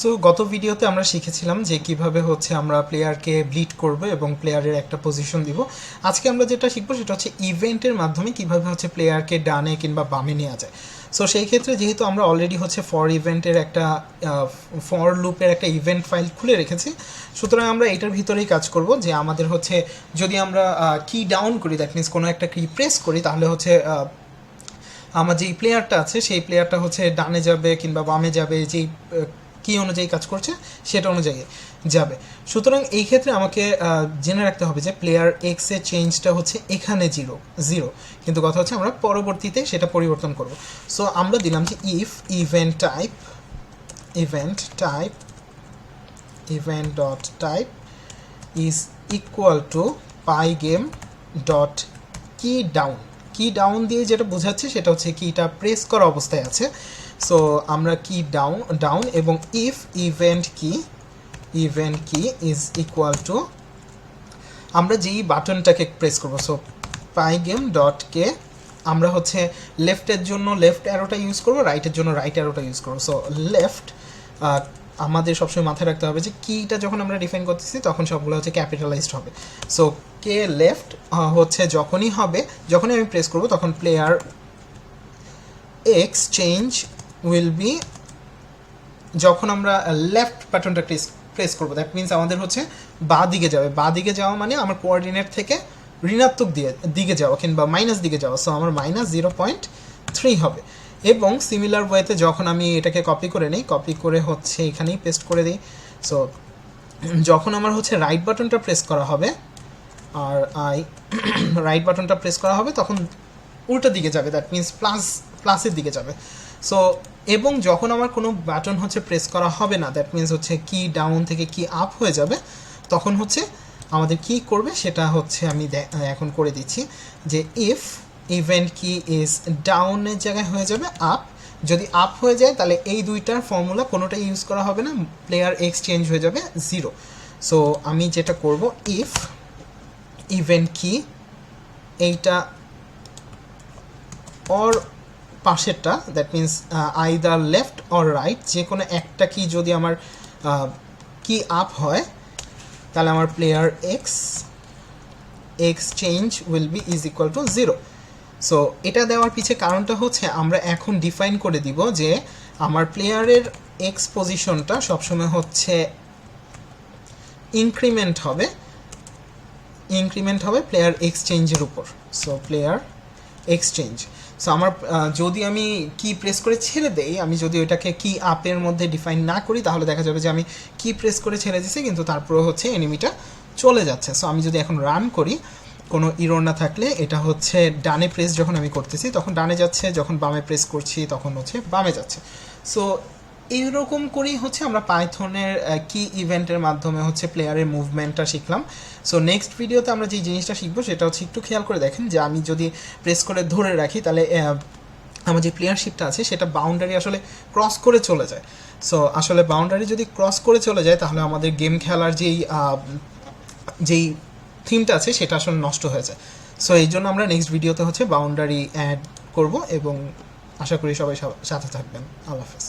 So গত ভিডিওতে আমরা শিখেছিলাম যে কিভাবে হচ্ছে আমরা প্লেয়ারকে ব্লিড করব এবং প্লেয়ারের একটা পজিশন দিব। আজকে আমরা যেটা শিখবো সেটা হচ্ছে ইভেন্টের মাধ্যমে কিভাবে হচ্ছে প্লেয়ারকে ডানে কিংবা বামে নেওয়া যায়। সো সেই ক্ষেত্রে যেহেতু আমরা অলরেডি হচ্ছে ফর ইভেন্টের একটা ফর লুপের একটা ইভেন্ট ফাইল খুলে রেখেছি, সুতরাং আমরা এটার ভিতরেই কাজ করব যে আমাদের হচ্ছে যদি আমরা কি ডাউন করি, দ্যাট মিনস কোনো একটা কি প্রেস করি, তাহলে হচ্ছে আমার যেই প্লেয়ারটা আছে সেই প্লেয়ারটা হচ্ছে ডানে যাবে কিংবা বামে যাবে, যেই কি অনুযায়ী কাজ করছে সেটা অনুযায়ী যাবে। সুতরাং এই ক্ষেত্রে আমাকে জেনে রাখতে হবে যে প্লেয়ার এক্সের চেঞ্জটা হচ্ছে এখানে জিরো, কিন্তু কথা হচ্ছে আমরা পরবর্তীতে সেটা পরিবর্তন করব। সো আমরা দিলাম যে if event dot type is equal to pygame dot K down দিয়ে যেটা বোঝাচ্ছে সেটা হচ্ছে কিটা প্রেস করা অবস্থায় আছে। সো আমরা কি ডাউন এবং ইফ ইভেন্ট কি ইজ ইকুয়াল টু আমরা যেই বাটনটাকে প্রেস করবো। সো পাইগেম ডট কে আমরা হচ্ছে লেফটের জন্য লেফট অ্যারোটা ইউজ করবো, রাইটের জন্য রাইট অ্যারোটা ইউজ করবো। সো লেফট আমাদের সবসময় মাথায় রাখতে হবে যে কিটা যখন আমরা ডিফাইন করতেছি তখন সবগুলো হচ্ছে ক্যাপিটালাইজড হবে। সো কে লেফট হচ্ছে যখনই আমি প্রেস করব তখন player x change will be, যখন আমরা লেফট বাটনটা প্রেস করবো দ্যাট মিনস আমাদের হচ্ছে বাঁ দিকে যাওয়া মানে আমার কোঅর্ডিনেট থেকে ঋণাত্মক দিকে যাওয়া কিংবা মাইনাস দিকে যাওয়া। সো আমার -0.3 হবে। এবং সিমিলার ওয়েতে যখন আমি এটাকে কপি করে হচ্ছে এখানেই পেস্ট করে দিই। সো যখন আমার হচ্ছে রাইট বাটনটা প্রেস করা হবে তখন উল্টো দিকে যাবে, দ্যাট মিনস প্লাসের দিকে যাবে। সো এবং যখন আমার কোনো বাটন হচ্ছে প্রেস করা হবে না, দ্যাট মিনস হচ্ছে কি ডাউন থেকে কি আপ হয়ে যাবে, তখন হচ্ছে আমাদের কি করবে সেটা হচ্ছে আমি এখন করে দিচ্ছি যে ইফ ইভেন্ট কি ইজ ডাউনের জায়গায় হয়ে যাবে আপ। যদি আপ হয়ে যায় তাহলে এই দুইটার ফর্মুলা কোনোটাই ইউজ করা হবে না, প্লেয়ার এক্স চেঞ্জ হয়ে যাবে 0। সো আমি যেটা করব ইফ ইভেন্ট কি এইটা অর পাশেরটা, that means either left or right, যে কোনো একটা কি যদি আমার কি আপ হয় তাহলে আমার player x change will be is equal two 0। So এটা দেওয়ার পিছে কারণটা হচ্ছে আমরা এখন ডিফাইন করে দিব যে আমার প্লেয়ারের এক্স পজিশনটা সবসময় হচ্ছে ইনক্রিমেন্ট হবে প্লেয়ার এক্সচেঞ্জের উপর। So player exchange. সো আমার যদি আমি কি প্রেস করে ছেড়ে দেই, আমি যদি ওইটাকে কি আপের মধ্যে ডিফাইন না করি তাহলে দেখা যাবে যে আমি কি প্রেস করে ছেড়ে দিছি কিন্তু তারপরে হচ্ছে এনিমিটা চলে যাচ্ছে। সো আমি যদি এখন রান করি কোনো ইরর না থাকলে, এটা হচ্ছে ডানে প্রেস যখন আমি করতেছি তখন ডানে যাচ্ছে, যখন বামে প্রেস করছি তখন হচ্ছে বামে যাচ্ছে। সো এইরকম করেই হচ্ছে আমরা পাইথনের কি ইভেন্টের মাধ্যমে হচ্ছে প্লেয়ারের মুভমেন্টটা শিখলাম। সো নেক্সট ভিডিওতে আমরা যে জিনিসটা শিখবো সেটা হচ্ছে একটু খেয়াল করে দেখেন যে আমি যদি প্রেস করে ধরে রাখি তাহলে আমার যে প্লেয়ারশিপটা আছে সেটা বাউন্ডারি আসলে ক্রস করে চলে যায়। সো আসলে বাউন্ডারি যদি ক্রস করে চলে যায় তাহলে আমাদের গেম খেলার যেই থিমটা আছে সেটা আসলে নষ্ট হয়ে যায়। সো এই জন্য আমরা নেক্সট ভিডিওতে হচ্ছে বাউন্ডারি অ্যাড করব এবং আশা করি সবাই সাথে থাকবেন। আল্লাহ হাফেজ।